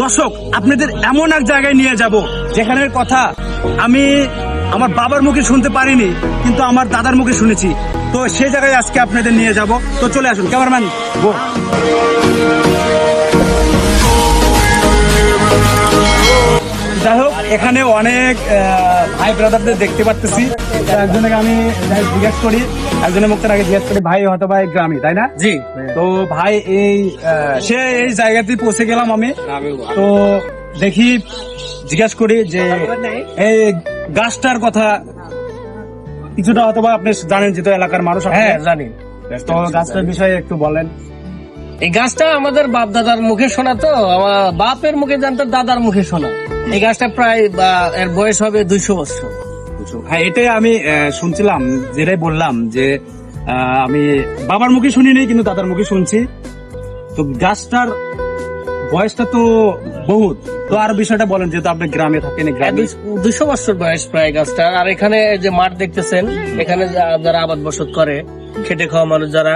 দর্শক, আপনাদের এমন এক জায়গায় নিয়ে যাব যেখানের কথা আমি আমার বাবার মুখে শুনতে পারিনি, কিন্তু আমার দাদার মুখে শুনেছি। তো সেই জায়গায় আজকে আপনাদের নিয়ে যাব। তো চলে আসুন, ক্যামেরাম্যান গো। যাই হোক, এখানে অনেক ভাই ব্রাদারদের দেখতে পাচ্ছি। একজনকে আমি জিজ্ঞেস করি, একজনের মুখের আগে জিজ্ঞেস করি, ভাই হয়তো ভাই গ্রামে, তাই না? জি। তো ভাই সে এই জায়গাতে পৌঁছে গেলাম আমি। তো দেখি জিজ্ঞাসা করি যে এই গাছটার কথা কিছুটা হয়তো আপনি জানেন, যেহেতু এলাকার মানুষ। হ্যাঁ, জানি। তো গাছটার বিষয়ে একটু বলেন। এই গাছটা আমাদের বাপ দাদার মুখে শোনা, তো আমার বাপের মুখে জানতো, দাদার মুখে শোনা। এই গাছটা প্রায় এর বয়স হবে 200 বছর। হ্যাঁ, এটাই আমি শুনছিলাম, যেটাই বললাম যে আমি বাবার মুখে শুনিনি, কিন্তু দাদার মুখে শুনছি। তো গাছটার বয়সটা তো বহুত। তো আর বিষয়টা বলেন, যেহেতু আপনি গ্রামে থাকেন। 200 বছর বয়স প্রায় গাছটা। আর এখানে যে মাঠ দেখতেছেন, এখানে যারা আবাদ বসত করে, খেটে খাওয়া মানুষ, যারা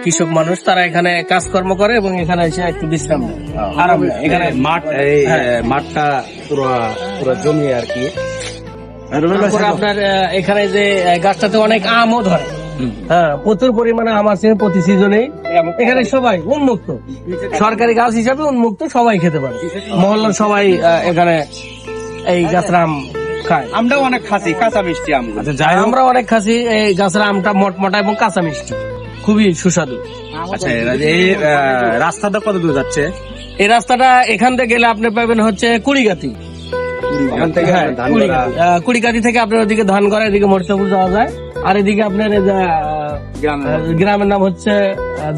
কৃষক মানুষ, তারা এখানে কাজকর্ম করে এবং এখানে এসে একটু বিশ্রাম নেয়। আরাম নেয়। এখানে মাঠটা পুরো জমি আর কি। তারপরে আপনার এখানে যে গাছটাতে অনেক আমও ধরে। হ্যাঁ, প্রচুর পরিমাণে আম আছে প্রতি সিজনেই। এখানে সবাই উন্মুক্ত, সরকারি গাছ হিসাবে উন্মুক্ত, সবাই খেতে পারে। মহল্লার সবাই এখানে এই গাছের আম খায়। আমরাও অনেক খাসি, কাঁচা মিষ্টি আম। আচ্ছা, আমরা অনেক খাসি। এই গাছের আমটা মটমটা এবং কাঁচা মিষ্টি, খুবই সুস্বাদু। আচ্ছা, এই রাস্তাটা কত দূর যাচ্ছে? এই রাস্তাটা এখান থেকে গেলে আপনি পাবেন হচ্ছে কুড়িগাতি। কুড়িগাতি থেকে আপনার ওদিকে ধানগড়া, এদিকে মরিচাপুর যাওয়া যায়। আর এদিকে আপনার গ্রামের নাম হচ্ছে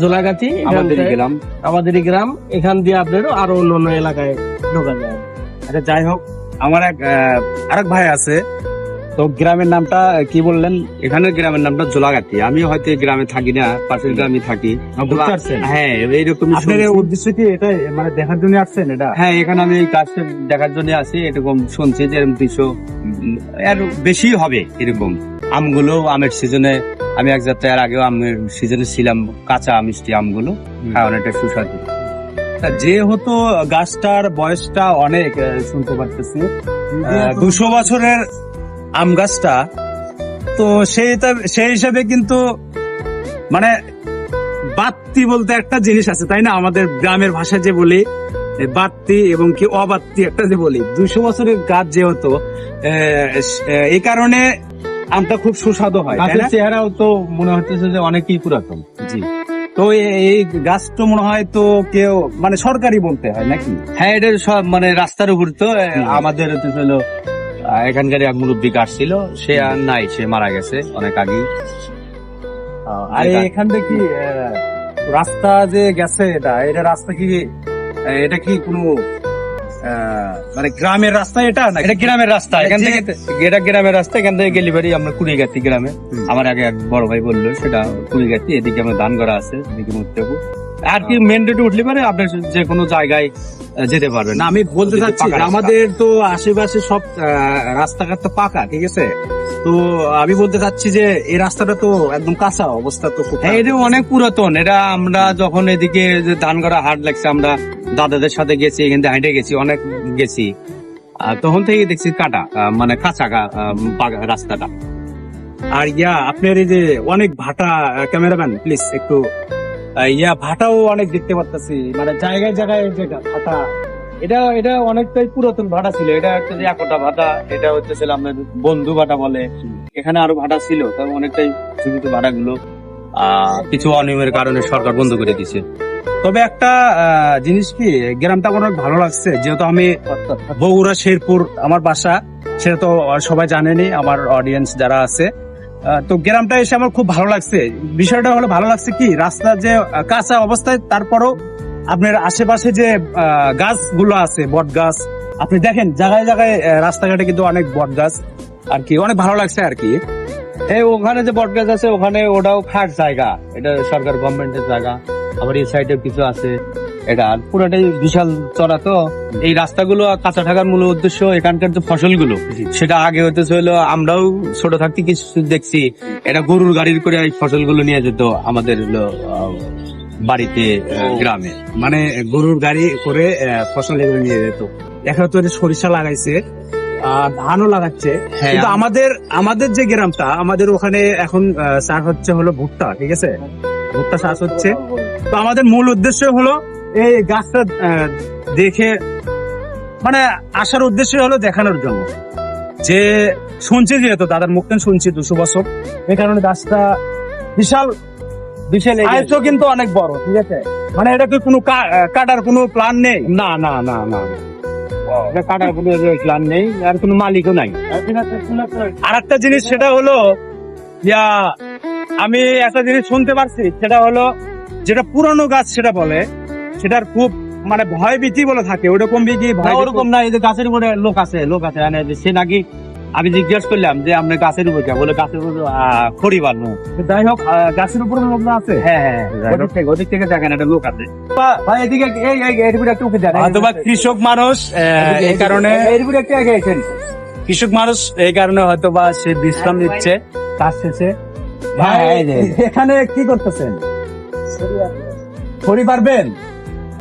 জোলাগাতি, আমাদেরই গ্রাম। এখান দিয়ে আপনার আরো অন্য এলাকায় ঢোকা যায়। আচ্ছা, যাই হোক, আমার আরেক ভাই আছে। তো গ্রামের নামটা কি বললেন? এখানে গ্রামের নামটা জোলাগাতি। আমি হয়তো গ্রামে থাকি না, পাশের গ্রামে থাকি। হ্যাঁ, এইরকম। আপনার উদ্দেশ্য কি এটাই, মানে দেখার জন্য আসছেন এটা? হ্যাঁ, এখানে আমি কাজটা দেখার জন্য আসি। এরকম শুনছি যে 200 এর বেশি হবে এরকম আমগুলো। আমের সিজনে আমি এক যাত্রার আগেও আমের সিজনে ছিলাম, কাঁচা মিষ্টি আমগুলো অনেকটা সুস্বাদু। যেহেতু গাছটার বয়সটা অনেক শুনতে পারতেছি, 200 বছরের আম গাছটা, তো সেই হিসাবে কিন্তু মানে বাত্তি বলতে একটা জিনিস আছে, তাই না? আমাদের গ্রামের ভাষায় যে বলি বাত্তি এবং কি অবাত্তি একটা যে বলি, 200 বছরের গাছ যেহেতু, এই কারণে আমটা খুব সুস্বাদু হয়। চেহারাও তো মনে হচ্ছে যে অনেকই পুরাতন। জি। তো এই গাছটা মনে হয় তো কেউ মানে সরকারি বলতে হয় নাকি? হ্যাঁ, এটা সব মানে রাস্তার উপর। তো আমাদের হলো এখানকার এক মুরব্বী গাছ ছিল, সে আর নাই, সে মারা গেছে অনেক আগে। আর এখান থেকে কি রাস্তা যে গেছে, এটা রাস্তা কি, এটা কি কোনো মানে গ্রামের রাস্তা? এটা না, এটা গ্রামের রাস্তা। এখান থেকে এটা গ্রামের রাস্তা। এখান থেকে গেলি বাড়ি আমরা কুড়িগাতি গ্রামে। আমার আগে এক বড় ভাই বললো সেটা কুড়িগাতি। এদিকে আমার ধান করা আছে, এদিকে মুত্তাবু। আর কি মেন রোডে উঠলে পারে আপনার যে কোনো জায়গায় যেতে পারবেন। আমি বলতে চাচ্ছি, আমাদের তো আশেপাশে সব রাস্তাঘাট তো পাকা, ঠিক আছে? তো আমি বলতে চাচ্ছি যে এই রাস্তাটা তো একদম কাঁচা অবস্থা। তো হ্যাঁ, এটা অনেক পুরাতন। এটা আমরা যখন এদিকে যে ধান করা হাট লাগছে, আমরা দাদাদের সাথে গেছি, এখানে হাঁটে গেছি, অনেক গেছি, তখন থেকে দেখছি কাটা, মানে কাঁচা রাস্তাটা। আর আপনার এই যে অনেক ভাটা, ক্যামেরাম্যান প্লিজ একটু ভাটাও অনেক দেখতে পাচ্ছি, মানে জায়গায় জায়গায় যে ভাটা, এটা অনেকটাই পুরাতন ভাটা ছিল। এটা হচ্ছে যে একটা ভাটা, এটা হচ্ছে আপনার বন্ধু ভাটা বলে। এখানে আরো ভাটা ছিল, তবে অনেকটাই জীবিত ভাটাগুলো কিছু অনিয়মের কারণে সরকার বন্ধ করে দিছে। তবে একটা জিনিস কি, গ্রামটা আমার অনেক ভালো লাগছে। যেহেতু আমি বগুড়া শেরপুর আমার বাসা, সেটা তো সবাই জানেনি, আমার অডিয়েন্স যারা আছে। তো গ্রামটা এসে আমার খুব ভালো লাগছে। বিষয়টা হলো ভালো লাগছে কি, রাস্তা যে কাঁচা অবস্থায়, তারপরও আপনার আশেপাশে যে গাছগুলো আছে, বট গাছ, আপনি দেখেন জায়গায় জায়গায় রাস্তাঘাটে কিন্তু অনেক বট গাছ আর কি, অনেক ভালো লাগছে আর কি। এই ওখানে যে বট গাছ আছে, ওখানে ওটাও খাট জায়গা, এটা সরকার গভর্নমেন্টের জায়গা। আবার এই সাইডে কিছু আছে, এটা পুরোটাই বিশাল চড়া। তো এই রাস্তাগুলো কাঁচা থাকার মূল উদ্দেশ্য, এখানকার যে ফসলগুলো, সেটা আগে হতে হলো, আমরাও ছোট থাকতে কিছু দেখছি, এটা গরুর গাড়ির করে এই ফসলগুলো নিয়ে যেত আমাদের বাড়িতে গ্রামে, মানে গরুর গাড়ি করে ফসল এগুলো নিয়ে যেত। এখন তো সরিষা লাগাইছে, ধানও লাগাচ্ছে, কিন্তু আমাদের যে গ্রামটা, আমাদের ওখানে এখন চাষ হচ্ছে হলো ভুট্টা, ঠিক আছে, ভুট্টা চাষ হচ্ছে। তো আমাদের মূল উদ্দেশ্য হলো এই গাছটা দেখে, মানে আসার উদ্দেশ্য হলো দেখানোর জন্য, যে শুনছি যেহেতু দাদার মুখ থেকে শুনছি 200 বছর, এই কারণে গাছটা বিশাল আয়ত্ত কিন্তু অনেক বড়, ঠিক আছে। মানে এটা কি কোনো কাটার কোনো প্ল্যান নেই? না না না না, এটা কাটার কোনো প্ল্যান নেই, আর কোনো মালিকও নাই। আর একটা জিনিস, সেটা হলো আমি একটা জিনিস শুনতে পারছি, সেটা হলো যেটা পুরনো গাছ সেটা বলে, সেটার খুব মানে ভয় ভীতি বলে থাকে, ওরকম কি ওরকম না? এই যে গাছের উপরে লোক আছে, সে নাকি, আমি জিজ্ঞেস করলাম যে আপনি গাছের উপর কে, বলে গাছের উপর খড়ি বানবো। যাই হোক, গাছের উপরে লোক আছে, হ্যাঁ, ওদিক থেকে দেখেন একটা লোক আছে। ভাই এদিকে একটু উঠে দেন, অথবা কৃষক মানুষ এই কারণে, কৃষক মানুষ এই কারণে হয়তো বা সে বিশ্রাম নিচ্ছে কাজ শেষে। এখানে কি করতেছেন? খড়ি পারবেন?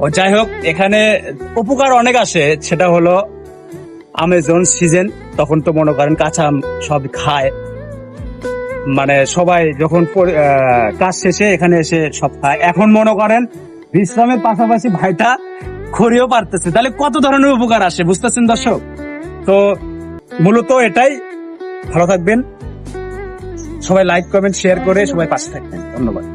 ও যাই হোক, এখানে উপকার অনেক আসে, সেটা হলো আমেজন সিজন, তখন তো মনে করেন কাঁচা আম সব খায়, মানে সবাই যখন কাজ শেষে এখানে এসে সব খায়। এখন মনে করেন বিশ্রামের পাশাপাশি ভাইটা খড়িও পারতেছে, তাহলে কত ধরনের উপকার আসে, বুঝতেছেন দর্শক? তো মূলত এটাই। ভালো থাকবেন সবাই, লাইক কমেন্ট শেয়ার করে সবাই পাশে থাকবেন, ধন্যবাদ।